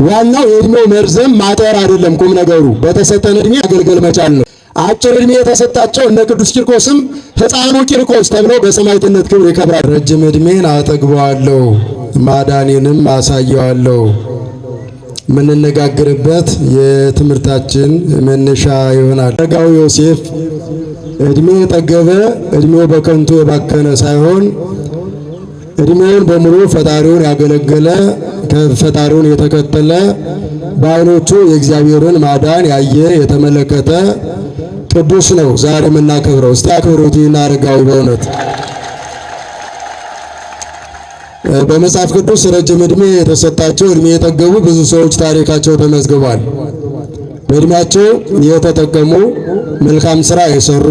ዋናው የእድሜው መርዘም ማጠር አይደለም፣ ቁም ነገሩ በተሰጠን እድሜ አገልግል መቻል ነው። አጭር እድሜ የተሰጣቸው እነ ቅዱስ ቂርቆስም ሕፃኑ ቂርቆስ ተብለው በሰማዕትነት ክብር ይከብራሉ። ረጅም እድሜን አጠግበዋለሁ ማዳኔንም አሳየዋለሁ። የምንነጋገርበት የትምህርታችን መነሻ ይሆናል። አረጋዊ ዮሴፍ እድሜ የጠገበ እድሜው በከንቱ የባከነ ሳይሆን እድሜውን በሙሉ ፈጣሪውን ያገለገለ ፈጣሪውን የተከተለ በዓይኖቹ የእግዚአብሔርን ማዳን ያየ የተመለከተ ቅዱስ ነው ዛሬ የምናከብረው። እስቲ አክብሩት ይህን አረጋዊ። በእውነት በመጽሐፍ ቅዱስ ረጅም እድሜ የተሰጣቸው እድሜ የጠገቡ ብዙ ሰዎች ታሪካቸው ተመዝግቧል። በእድሜያቸው የተጠቀሙ መልካም ስራ የሰሩ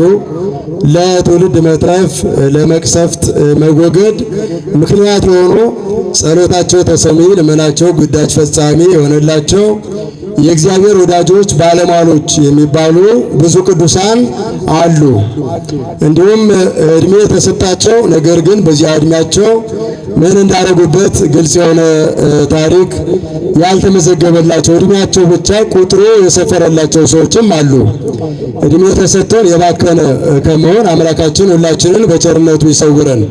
ለትውልድ መትረፍ ለመቅሰፍት መወገድ ምክንያት የሆኑ ጸሎታቸው ተሰሚ ልመናቸው ግዳጅ ፈጻሚ የሆነላቸው የእግዚአብሔር ወዳጆች ባለሟሎች የሚባሉ ብዙ ቅዱሳን አሉ። እንዲሁም እድሜ የተሰጣቸው ነገር ግን በዚያ እድሜያቸው ምን እንዳደረጉበት ግልጽ የሆነ ታሪክ ያልተመዘገበላቸው እድሜያቸው ብቻ ቁጥሩ የሰፈረላቸው ሰዎችም አሉ። እድሜ ተሰጥቶን የባከነ ከመሆን አምላካችን ሁላችንን በቸርነቱ ይሰውረን።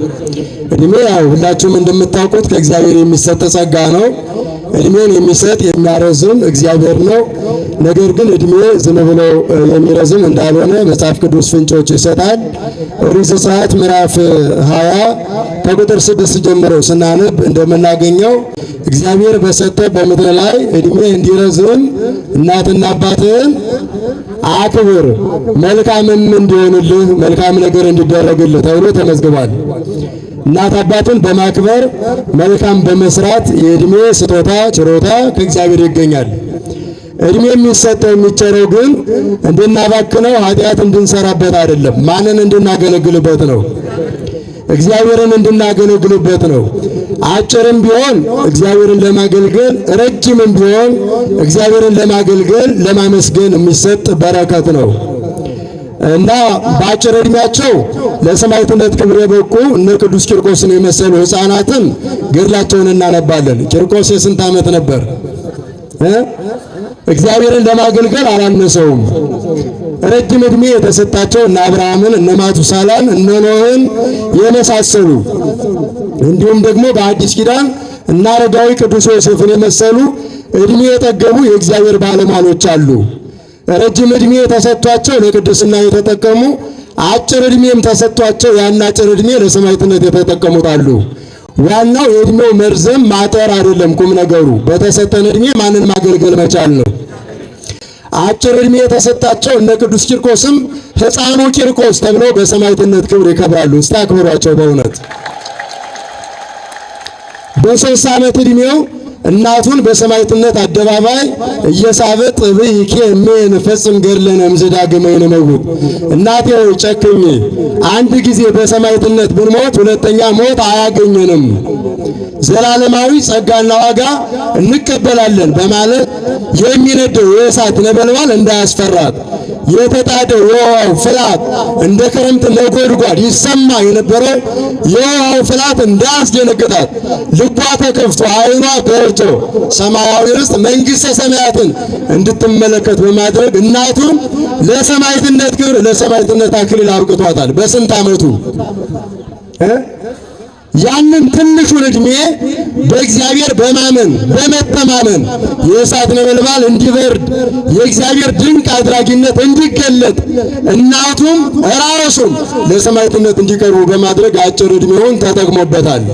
እድሜ ያው ሁላችሁም እንደምታውቁት ከእግዚአብሔር የሚሰጥ ጸጋ ነው። እድሜን የሚሰጥ የሚያረዝም እግዚአብሔር ነው። ነገር ግን እድሜ ዝም ብሎ የሚረዝም እንዳልሆነ መጽሐፍ ቅዱስ ፍንጮች ይሰጣል። ኦሪት ዘጸአት ምዕራፍ 20 ከቁጥር 6 ጀምሮ ስናነብ እንደምናገኘው እግዚአብሔር በሰጠ በምድር ላይ እድሜ እንዲረዝም እናትና አባትህን አክብር መልካምም እንዲሆንልህ መልካም ነገር እንዲደረግልህ ተብሎ ተመዝግቧል። እናት አባትን በማክበር መልካም በመስራት የእድሜ ስጦታ ችሮታ ከእግዚአብሔር ይገኛል። እድሜ የሚሰጠው የሚቸረው ግን እንድናባክነው ኃጢአት እንድንሰራበት አይደለም። ማንን እንድናገለግልበት ነው? እግዚአብሔርን እንድናገለግልበት ነው። አጭርም ቢሆን እግዚአብሔርን ለማገልገል፣ ረጅምም ቢሆን እግዚአብሔርን ለማገልገል ለማመስገን የሚሰጥ በረከት ነው እና በአጭር እድሜያቸው ለሰማዕትነት ክብር የበቁ እነ ቅዱስ ቂርቆስን የመሰሉ ሕፃናትን ገድላቸውን እናነባለን። ቂርቆስ የስንት ዓመት ነበር? እግዚአብሔርን ለማገልገል አላነሰውም። ረጅም እድሜ የተሰጣቸው እነ አብርሃምን እነ ማቱሳላን እነ ኖህን የመሳሰሉ እንዲሁም ደግሞ በአዲስ ኪዳን እነ አረጋዊ ቅዱስ ዮሴፍን የመሰሉ እድሜ የጠገቡ የእግዚአብሔር ባለሟሎች አሉ። ረጅም እድሜ ተሰጥቷቸው ለቅድስና የተጠቀሙ፣ አጭር እድሜም ተሰጥቷቸው ያን አጭር እድሜ ለሰማዕትነት የተጠቀሙት አሉ። ዋናው የእድሜው መርዘም ማጠር አይደለም፣ ቁም ነገሩ በተሰጠን እድሜ ማንን ማገልገል መቻል ነው። አጭር እድሜ የተሰጣቸው እነ ቅዱስ ቂርቆስም ሕፃኑ ቂርቆስ ተብለው በሰማዕትነት ክብር ይከብራሉ። እስቲ አክብሯቸው። በእውነት በ3 ዓመት እድሜው እናቱን በሰማዕትነት አደባባይ እየሳበ ጥብይኬ እሜን ፈጽም ገድለነ እምዝዳግመ ይንመውት፣ እናቴ ሆይ ጨክኝ፣ አንድ ጊዜ በሰማዕትነት ብንሞት ሁለተኛ ሞት አያገኘንም፣ ዘላለማዊ ጸጋና ዋጋ እንቀበላለን በማለት የሚነደው የእሳት ነበልባል እንዳያስፈራት፣ የተጣደው የውሃው ፍላት እንደ ክረምት ነጎድጓድ ይሰማ የነበረው የውሃው ፍላት እንዳያስደነግጣት ልቧ ተከፍቶ ዓይኗ በርቶ ሰማያዊ ርስት መንግሥተ ሰማያትን እንድትመለከት በማድረግ እናቱን ለሰማዕትነት ክብር ለሰማዕትነት አክሊል አብቅቷታል። በስንት ዓመቱ? ያንን ትንሹን እድሜ በእግዚአብሔር በማመን በመተማመን የእሳት ነበልባል እንዲበርድ የእግዚአብሔር ድንቅ አድራጊነት እንዲገለጥ እናቱም ራሱም ለሰማዕትነት እንዲቀርቡ በማድረግ አጭር እድሜውን ተጠቅሞበታል።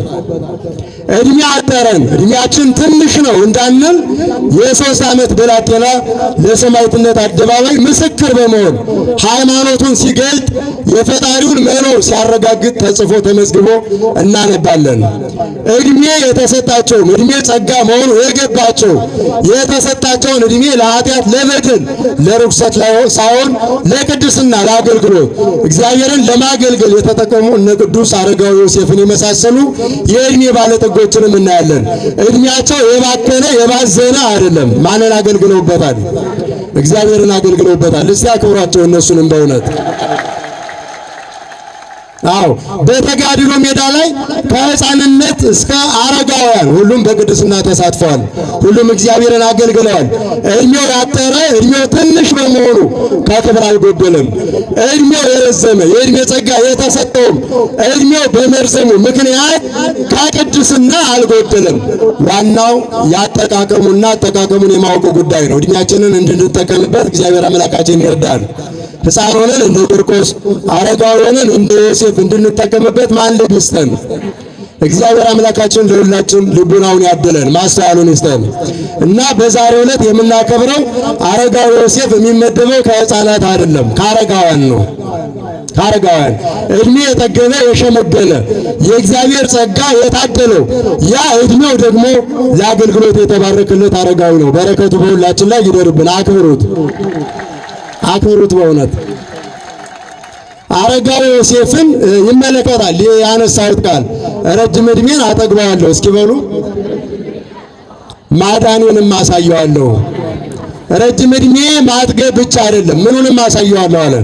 እድሜ አጠረን እድሜያችን ትንሽ ነው እንዳንል የ3 ዓመት ብላቴና ለሰማዕትነት አደባባይ ምስክር በመሆን ሃይማኖቱን ሲገልጥ የፈጣሪውን መኖር ሲያረጋግጥ ተጽፎ ተመዝግቦ እናነባለን። እድሜ የተሰጣቸው እድሜ ጸጋ መሆኑ የገባቸው የተሰጣቸውን እድሜ ለኃጢአት ለበደል ለርኩሰት ሳይሆን ለቅድስና ለአገልግሎት እግዚአብሔርን ለማገልገል የተጠቀሙ እነ ቅዱስ አረጋዊ ዮሴፍን የመሳሰሉ የእድሜ ባለጠጎችንም እናያለን። እድሜያቸው የባከነ የባዘነ አይደለም። ማንን አገልግለውበታል? እግዚአብሔርን አገልግለውበታል። እስቲ አክብሯቸው እነሱንም በእውነት አዎ በተጋድሎ ሜዳ ላይ ከሕፃንነት እስከ አረጋውያን ሁሉም በቅድስና ተሳትፈዋል። ሁሉም እግዚአብሔርን አገልግለዋል። እድሜው ያጠረ እድሜው ትንሽ በመሆኑ ከክብር አልጎደለም። እድሜው የረዘመ የእድሜ ጸጋ የተሰጠውም እድሜው በመርዘሙ ምክንያት ከቅድስና አልጎደለም። ዋናው ያጠቃቀሙና አጠቃቀሙን የማወቁ ጉዳይ ነው። እድሜያችንን እንድንጠቀምበት እግዚአብሔር አምላካችን ይርዳል። ሕፃን ሆነን እንደ ቂርቆስ አረጋዊ ሆነን እንደ ዮሴፍ እንድንጠቀምበት ማን ልብ ይስጠን። እግዚአብሔር አምላካችን ለሁላችን ልቡናውን ያድለን ማስተዋሉን ይስጠን እና በዛሬው ዕለት የምናከብረው አረጋዊ ዮሴፍ የሚመደበው ከሕፃናት አይደለም፣ ከአረጋውያን ነው። ከአረጋውያን እድሜ የጠገበ የሸመገለ የእግዚአብሔር ጸጋ የታደለው ያ እድሜው ደግሞ ለአገልግሎት የተባረከለት አረጋዊ ነው። በረከቱ በሁላችን ላይ ይደርብን። አክብሩት። በእውነት አረጋዊ ዮሴፍን ይመለከታል። ያነሳሁት ቃል ረጅም እድሜን አጠግባለሁ እስኪ በሉ፣ ማዳኔንም አሳየዋለሁ። ረጅም እድሜ ማጥገብ ብቻ አይደለም፣ ምኑንም አሳየዋለሁ አለ።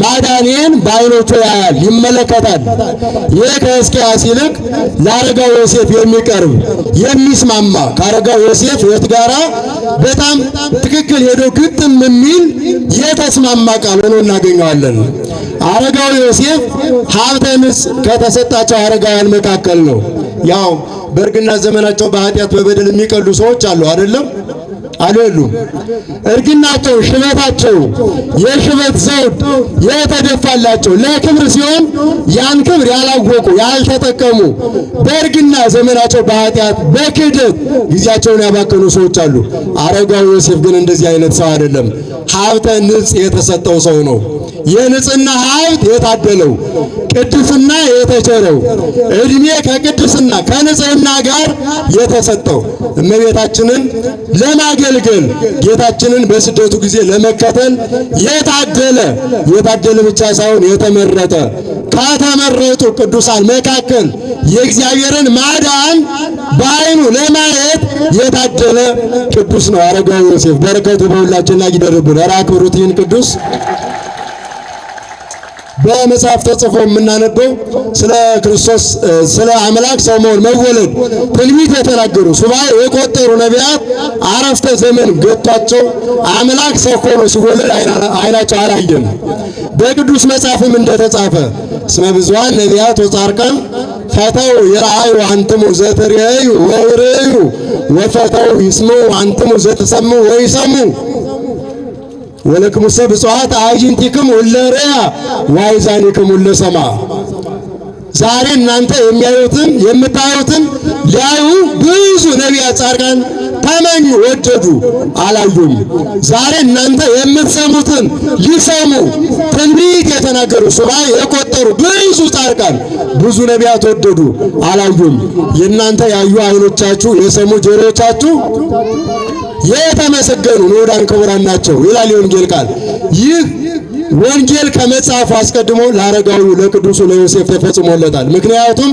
ማዳኔን በዓይኖቹ ያያል፣ ይመለከታል። ይህ ከሕዝቅያስ ይልቅ ለአረጋዊ ዮሴፍ የሚቀርብ የሚስማማ ከአረጋዊ ዮሴፍ ሕይወት ጋራ በጣም ትክክል ሄዶ ግጥም የሚል የተስማማ ቃል ሆኖ እናገኘዋለን። አረጋዊ ዮሴፍ ሀብተ ንጽሕ ከተሰጣቸው አረጋውያን መካከል ነው። ያው በእርግና ዘመናቸው በኃጢአት በበደል የሚቀሉ ሰዎች አሉ አይደለም? አሉሉም እርግናቸው ሽበታቸው የሽበት ዘውድ የተደፋላቸው ለክብር ሲሆን ያን ክብር ያላወቁ ያልተጠቀሙ በእርግና ዘመናቸው በኃጢአት በክህደት ጊዜያቸውን ያባከኑ ሰዎች አሉ። አረጋዊ ዮሴፍ ግን እንደዚህ አይነት ሰው አይደለም። ሀብተ ንጽሕ የተሰጠው ሰው ነው። የንጽህና ሀብት የታደለው ቅድስና የተቸረው እድሜ ከቅድስና ከንጽህና ጋር የተሰጠው እመቤታችንን ለማገልገል ጌታችንን በስደቱ ጊዜ ለመከተል የታደለ ብቻ ሳይሆን የተመረጠ ከተመረጡ ቅዱሳን መካከል የእግዚአብሔርን ማዳን በዓይኑ ለማየት የታደለ ቅዱስ ነው አረጋዊ ዮሴፍ። በረከቱ በሁላችን ላይ ይደርብን። አክብሩት ይህን ቅዱስ። በመጽሐፍ ተጽፎ የምናነበው ስለ ክርስቶስ ስለ አምላክ ሰው መሆን መወለድ ትንቢት የተናገሩ ሱባኤ የቆጠሩ ነቢያት አረፍተ ዘመን ገጥቷቸው አምላክ ሰው ሆኖ ሲወለድ አይናቸው አላየም። በቅዱስ መጽሐፍም እንደተጻፈ እስመ ብዙኃን ነቢያት ወጻድቃን ፈተው የረአዩ አንትሙ ዘትርእዩ ወይርእዩ ወፈተው ይስምዑ አንትሙ ዘትሰምዑ ወይሰምዑ ወለክሙሰ ብፁዓት አዕይንቲክሙ እለ ርያ ወአእዛኒክሙ እለ ሰምዐ። ዛሬ እናንተ የሚያዩትን የምታዩትን ሊያዩ ብዙ ነቢያት ጻድቃን ተመኙ፣ ወደዱ፣ አላዩም። ዛሬ እናንተ የምትሰሙትን ሊሰሙ ትንቢት የተናገሩ ሱባኤ የቆጠሩ ብዙ ጻድቃን ብዙ ነቢያት ወደዱ፣ አላዩም። የእናንተ ያዩ ዓይኖቻችሁ የሰሙ ጆሮቻችሁ የተመሰገኑ ንዑዳን ክቡራን ናቸው ይላል የወንጌል ቃል። ይህ ወንጌል ከመጽሐፉ አስቀድሞ ለአረጋዊው ለቅዱሱ ለዮሴፍ ተፈጽሞለታል። ምክንያቱም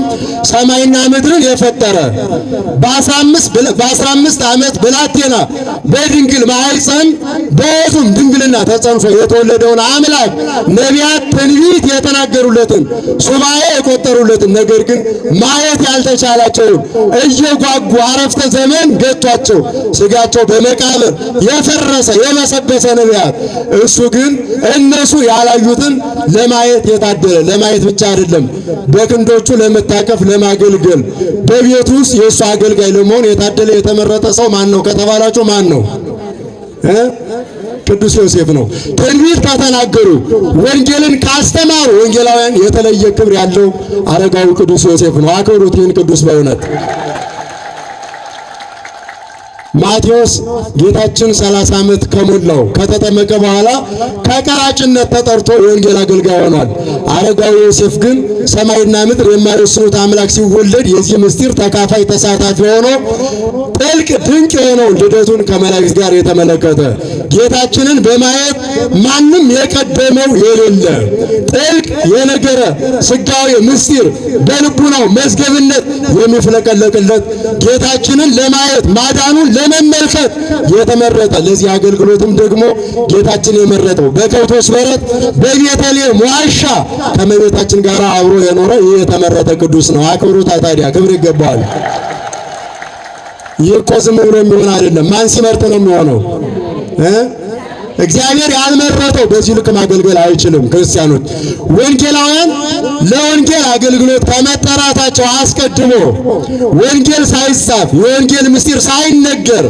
ሰማይና ምድርን የፈጠረ በ15 ዓመት ብላቴና በድንግል ማኅፀን በሕቱም ድንግልና ተጸንሶ የተወለደውን አምላክ ነቢያት ትንቢት የተናገሩለትን ሱባኤ የቆጠሩለትን ነገር ግን ማየት ያልተቻላቸውን እየጓጉ አረፍተ ዘመን ገቷቸው ሥጋቸው በመቃብር የፈረሰ የበሰበሰ ነቢያት እሱ ግን እነሱ ያላዩትን ለማየት የታደለ ለማየት ብቻ አይደለም በክንዶቹ ለመታቀፍ ለማገልገል በቤቱ ውስጥ የእሱ አገልጋይ ለመሆን የታደለ የተመረጠ ሰው ማን ነው ከተባላችሁ ማን ነው? ቅዱስ ዮሴፍ ነው። ትንቢት ከተናገሩ ወንጌልን ካስተማሩ ወንጌላውያን የተለየ ክብር ያለው አረጋዊ ቅዱስ ዮሴፍ ነው። አክብሩት ይህን ቅዱስ በእውነት። ማቴዎስ ጌታችን 30 ዓመት ከሞላው ከተጠመቀ በኋላ ከቀራጭነት ተጠርቶ የወንጌል አገልጋይ ሆኗል። አረጋዊ ዮሴፍ ግን ሰማይና ምድር የማይወስኑት አምላክ ሲወለድ የዚህ ምስጢር ተካፋይ ተሳታፊ ሆኖ ጥልቅ ድንቅ የሆነውን ልደቱን ከመላእክት ጋር የተመለከተ ጌታችንን በማየት ማንም የቀደመው የሌለ ጥልቅ የነገረ ሥጋዌ ምስጢር በልቡናው መዝገብነት የሚፍለቀለቅለት ጌታችንን ለማየት ማዳኑን ለመመልከት የተመረጠ ለዚህ አገልግሎትም ደግሞ ጌታችን የመረጠው በከብቶች በረት በቤተልሔም ዋሻ ከእመቤታችን ጋር አብሮ የኖረ ይህ የተመረጠ ቅዱስ ነው። አክብሩታ። ታዲያ ክብር ይገባዋል። ይህ እኮ ዝም ብሎ የሚሆን አይደለም። ማን ሲመርጥ ነው የሚሆነው? እግዚአብሔር ያልመረጠው በዚህ ልክ ማገልገል አይችልም። ክርስቲያኖች ወንጌላውያን ለወንጌል አገልግሎት ከመጠራታቸው አስቀድሞ ወንጌል ሳይጻፍ የወንጌል ምስጢር ሳይነገር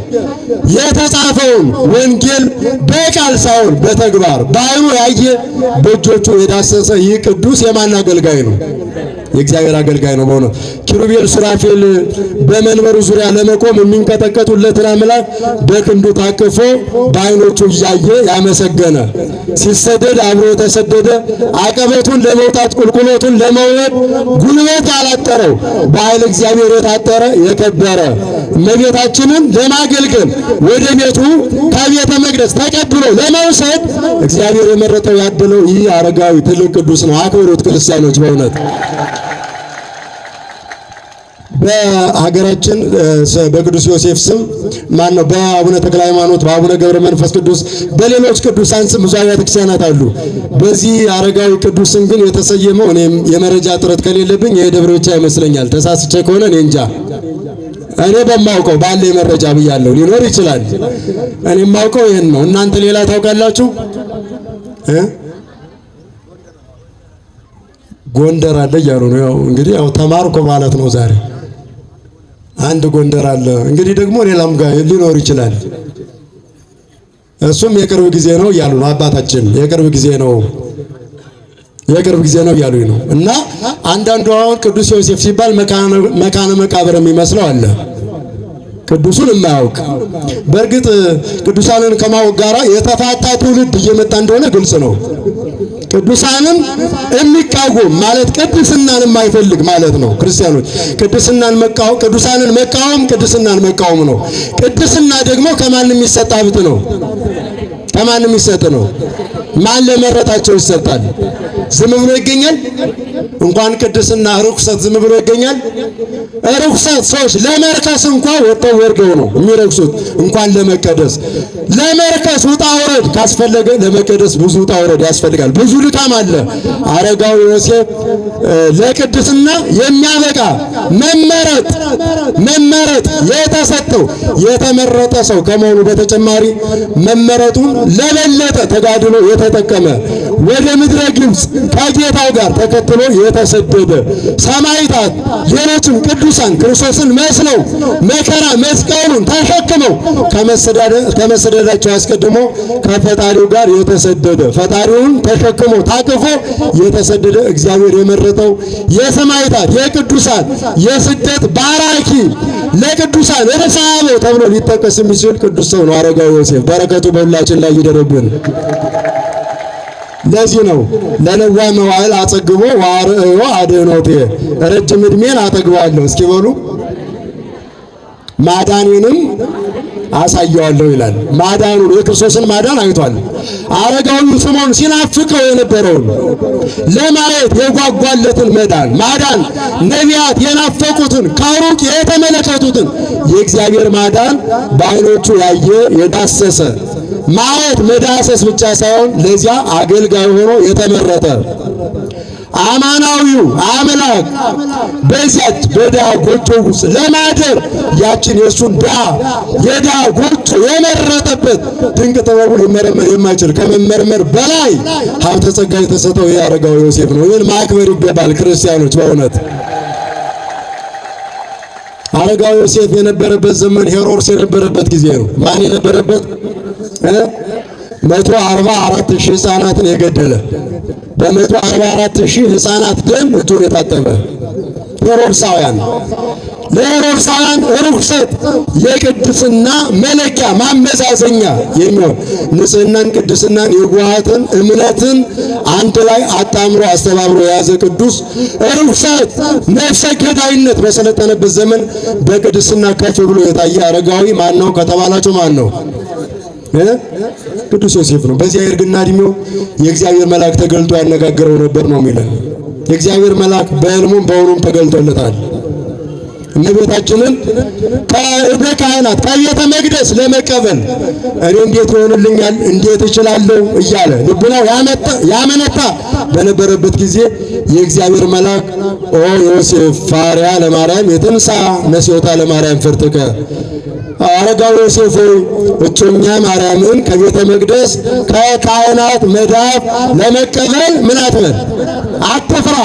የተጻፈውን ወንጌል በቃል ሳይሆን በተግባር በዓይኑ ያየ በእጆቹ የዳሰሰ ይህ ቅዱስ የማን አገልጋይ ነው? የእግዚአብሔር አገልጋይ ነው። በእውነት ኪሩቤል ሱራፌል በመንበሩ ዙሪያ ለመቆም የሚንቀጠቀጡለትን አምላክ በክንዱ ታቅፎ በዓይኖቹ እያየ ያመሰገነ ሲሰደድ አብሮ የተሰደደ አቀበቱን ለመውጣት ቁልቁሎቱን ለመውረድ ጉልበት ያላጠረው በኃይል እግዚአብሔር የታጠረ የከበረ እመቤታችንን ለማገልገል ወደ ቤቱ ከቤተ መቅደስ ተቀብሎ ለመውሰድ እግዚአብሔር የመረጠው ያደለው ይህ አረጋዊ ትልቅ ቅዱስ ነው። አክብሩት ክርስቲያኖች። በእውነት በሀገራችን በቅዱስ ዮሴፍ ስም ማን ነው በአቡነ ተክለ ሃይማኖት በአቡነ ገብረ መንፈስ ቅዱስ በሌሎች ቅዱሳን ስም ብዙ አብያተ ክርስቲያናት አሉ። በዚህ አረጋዊ ቅዱስ ስም ግን የተሰየመው እኔም የመረጃ ጥረት ከሌለብኝ የደብረ ብቻ ይመስለኛል። ተሳስቼ ከሆነ እኔ እንጃ። እኔ በማውቀው ባለ መረጃ ብያለሁ። ሊኖር ይችላል። እኔ የማውቀው ይሄን ነው። እናንተ ሌላ ታውቃላችሁ? ጎንደር አለ እያሉ ነው። ያው እንግዲህ ያው ተማርኮ ማለት ነው ዛሬ አንድ ጎንደር አለ። እንግዲህ ደግሞ ሌላም ጋር ሊኖር ይችላል። እሱም የቅርብ ጊዜ ነው እያሉ ነው አባታችን። የቅርብ ጊዜ ነው እያሉኝ ነው። እና አንዳንዱ አሁን ቅዱስ ዮሴፍ ሲባል መካነ መቃብር የሚመስለው አለ፣ ቅዱሱን የማያውቅ። በእርግጥ ቅዱሳንን ከማወቅ ጋራ የተፋታ ትውልድ እየመጣ እንደሆነ ግልጽ ነው። ቅዱሳንን የሚቃወም ማለት ቅድስናን የማይፈልግ ማለት ነው። ክርስቲያኖች ቅዱሳንን መቃወም ቅድስናን መቃወም ነው። ቅድስና ደግሞ ከማንም የሚሰጥ ሀብት ነው። ከማንም የሚሰጥ ነው። ማን ለመረጣቸው ይሰጣል? ዝም ብሎ ይገኛል? እንኳን ቅድስና ርኩሰት ዝም ብሎ ይገኛል? ርኩሰት ሰዎች ለመርከስ እንኳን ወጥተው ወርደው ነው የሚረክሱት። እንኳን ለመቀደስ ለመርከስ ውጣ ወረድ ካስፈለገ ለመቀደስ ብዙ ውጣ ወረድ ያስፈልጋል። ብዙ ልካም አለ። አረጋዊ ዮሴፍ ለቅድስና የሚያበቃ መመረጥ የተሰጠው የተመረጠ ሰው ከመሆኑ በተጨማሪ መመረጡን ለበለጠ ተጋድሎ የተጠቀመ ወደ ምድረ ግብፅ ከጌታው ጋር ተከትሎ የተሰደደ ሰማዕታት ሌሎችም ቅዱሳን ክርስቶስን መስለው መከራ መስቀሉን ተሸክመው ከመሰደዳቸው አስቀድሞ ከፈጣሪው ጋር የተሰደደ ፈጣሪውን ተሸክሞ ታቅፎ የተሰደደ እግዚአብሔር የመረጠው የሰማዕታት የቅዱሳን የስደት ባራኪ ለቅዱሳን ርሳበው ተብሎ ሊጠቀስ የሚችል ቅዱስ ሰው ነው አረጋዊ ዮሴፍ። በረከቱ በሁላችን ላይ ይደረብን። ለዚህ ነው ለነዋ መዋዕል አጸግቦ ወአርእዮ አድኅኖቴ ረጅም ዕድሜን አጠግባለሁ እስኪ በሉ ማዳኔንም አሳየዋለሁ ይላል። ማዳኑን የክርስቶስን ማዳን አይቷል። አረጋዊው ስምዖን ሲናፍቀው የነበረውን ለማየት የጓጓለትን ማዳን ነቢያት የናፈቁትን ከሩቅ የተመለከቱትን የእግዚአብሔር ማዳን በዓይኖቹ ያየ የዳሰሰ ማየት መዳሰስ ብቻ ሳይሆን ለዚያ አገልጋይ ሆኖ የተመረጠ አማናዊው አምላክ በዚያች በድሃ ጎጆ ውስጥ ለማደር ያችን የእሱን የድሃ ጎጆ የመረጠበት ድንቅ ጥበቡን ሊመረመር የማይችል ከመመርመር በላይ ሀብተ ጸጋ የተሰጠው የአረጋዊ ዮሴፍ ነው። ይህን ማክበር ይገባል ክርስቲያኖች። በእውነት አረጋዊ ዮሴፍ የነበረበት ዘመን ሄሮድስ የነበረበት ጊዜ ነው። ማን የነበረበት? 144,000 ሕፃናትን የገደለ በ144,000 ሕፃናት ደም እጁን የታጠበ ሄሮድሳውያን ለኦርቶዶክሳውያን ርኩሰት የቅድስና መለኪያ ማመዛዘኛ የሚሆን ንጽህናን፣ ቅድስናን፣ የዋሃትን እምነትን አንድ ላይ አጣምሮ አስተባብሮ የያዘ ቅዱስ ርኩሰት፣ ነፍሰ ገዳይነት በሰለጠነበት ዘመን በቅድስና ከፍ ብሎ የታየ አረጋዊ ማን ነው ከተባላችሁ ማን ነው? ቅዱስ ዮሴፍ ነው። በዚያ የእርግና ዕድሜው የእግዚአብሔር መልአክ ተገልጦ ያነጋገረው ነበር ነው የሚለን። የእግዚአብሔር መልአክ በሕልሙም በእውኑም ተገልጦለታል። እመቤታችንን ከእደ ካህናት ከቤተ መቅደስ ለመቀበል እኔ እንዴት ይሆንልኛል እንዴት እችላለሁ እያለ ልቡናው ያመነታ በነበረበት ጊዜ የእግዚአብሔር መልአክ ኦ ዮሴፍ ፋሪያ ለማርያም የተንሳ ነሲዮታ ለማርያም ፍርትከ አረጋዊ ዮሴፍ እጮኛ ማርያምን ከቤተ መቅደስ ከካህናት መዳፍ ለመቀበል ምን አትበል አትፍራ።